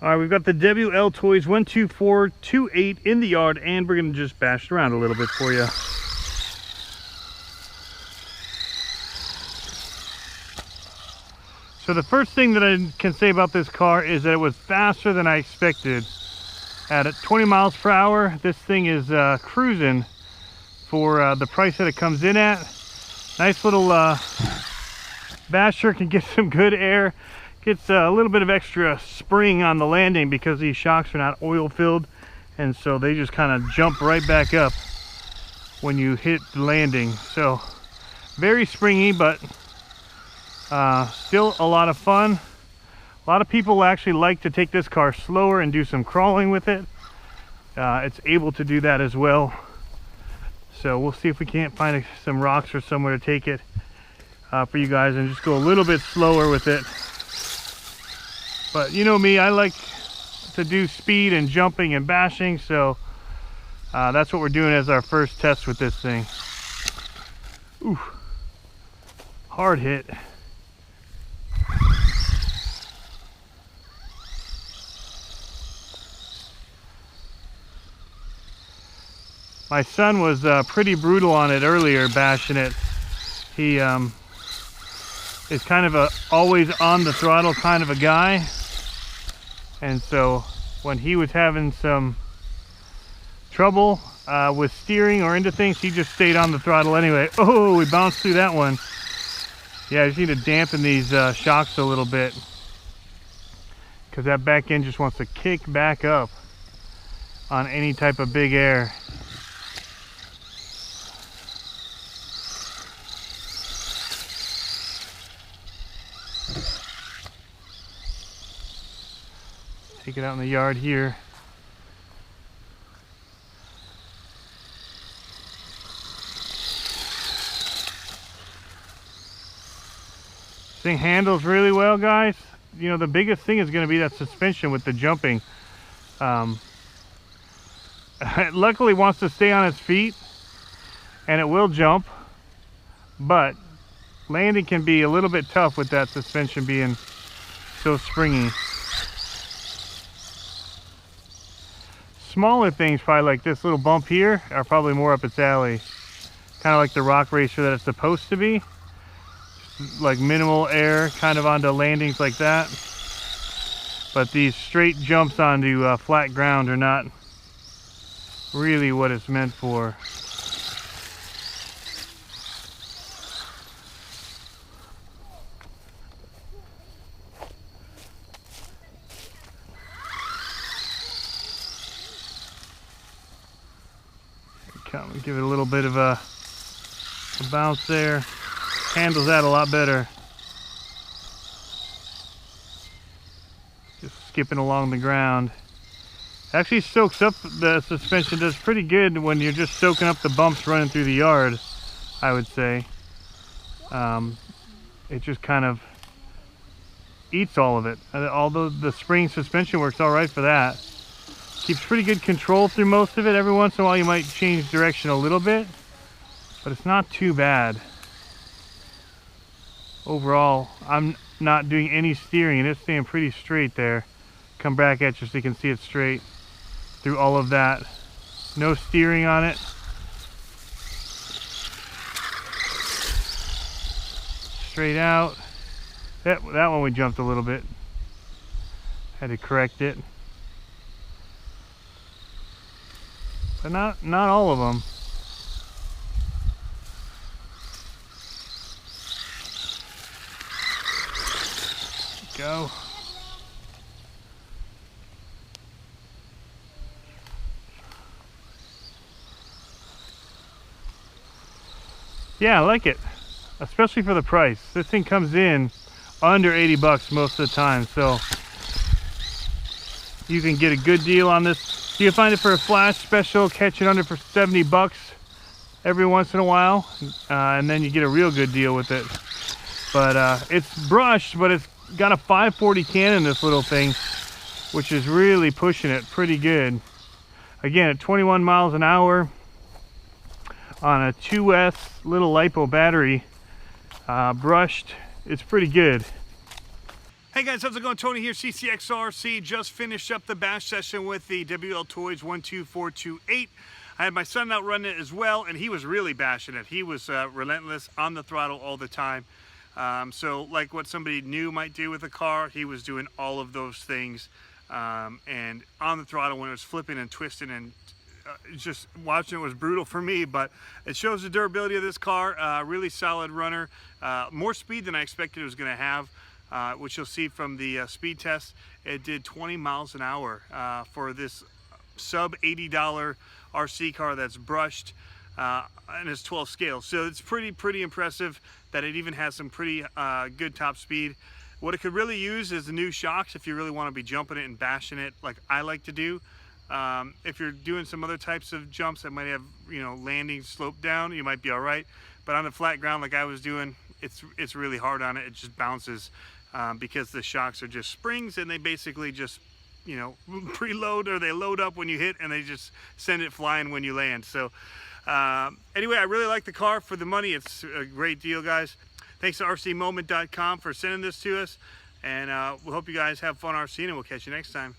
All right, we've got the Wltoys 12428 in the yard, and we're gonna just bash it around a little bit for you. So the first thing that I can say about this car is that it was faster than I expected. At 20 miles per hour, this thing is cruising for the price that it comes in at. Nice little basher, can get some good air. Gets a little bit of extra spring on the landing because these shocks are not oil filled, and so they just kind of jump right back up when you hit the landing. So very springy, but still a lot of fun. A lot of people actually like to take this car slower and do some crawling with it. It's able to do that as well. So we'll see if we can't find some rocks or somewhere to take it for you guys and just go a little bit slower with it. But you know me, I like to do speed and jumping and bashing, so that's what we're doing as our first test with this thing. Ooh, hard hit. My son was pretty brutal on it earlier, bashing it. He is kind of a always on the throttle kind of a guy. And so when he was having some trouble with steering or into things, he just stayed on the throttle anyway. Oh, we bounced through that one. Yeah, I just need to dampen these shocks a little bit, because that back end just wants to kick back up on any type of big air. Take it out in the yard here. This thing handles really well, guys. You know, the biggest thing is going to be that suspension with the jumping. It luckily wants to stay on its feet, and it will jump, but landing can be a little bit tough with that suspension being so springy. Smaller things, probably like this little bump here, are probably more up its alley. Kind of like the rock racer that it's supposed to be. Just like minimal air kind of onto landings like that. But these straight jumps onto flat ground are not really what it's meant for. Give it a little bit of a bounce there. Handles that a lot better. Just skipping along the ground. Actually soaks up, the suspension does pretty good when you're just soaking up the bumps running through the yard, I would say. It just kind of eats all of it. Although the spring suspension works all right for that. Keeps pretty good control through most of it. Every once in a while you might change direction a little bit, but it's not too bad. Overall, I'm not doing any steering and it's staying pretty straight there. Come back at you so you can see it straight through all of that. No steering on it. Straight out. That one we jumped a little bit. Had to correct it. But not all of them. Go. Yeah, I like it, especially for the price. This thing comes in under 80 bucks most of the time, so you can get a good deal on this. You can find it for a flash special, catch it under for 70 bucks every once in a while, and then you get a real good deal with it. But it's brushed, but it's got a 540 Canon, this little thing, which is really pushing it pretty good. Again, at 21 miles an hour on a 2S little LiPo battery, brushed, it's pretty good. Hey guys, how's it going? Tony here, CCxRC. Just finished up the bash session with the Wltoys 12428. I had my son out running it as well, and he was really bashing it. He was relentless on the throttle all the time. So like what somebody new might do with a car, he was doing all of those things. And on the throttle when it was flipping and twisting, and just watching it was brutal for me, but it shows the durability of this car. Really solid runner, more speed than I expected it was going to have. Which you'll see from the speed test. It did 20 miles an hour for this sub $80 RC car that's brushed and it's 12 scale. So it's pretty impressive that it even has some pretty good top speed. What it could really use is the new shocks if you really want to be jumping it and bashing it like I like to do. If you're doing some other types of jumps that might have, you know, landing slope down, you might be all right. But on the flat ground like I was doing, it's really hard on it. It just bounces. Because the shocks are just springs and they basically just, you know, preload, or they load up when you hit and they just send it flying when you land. So anyway, I really like the car. For the money, it's a great deal, guys. Thanks to rcmoment.com for sending this to us, and we hope you guys have fun RCing, and we'll catch you next time.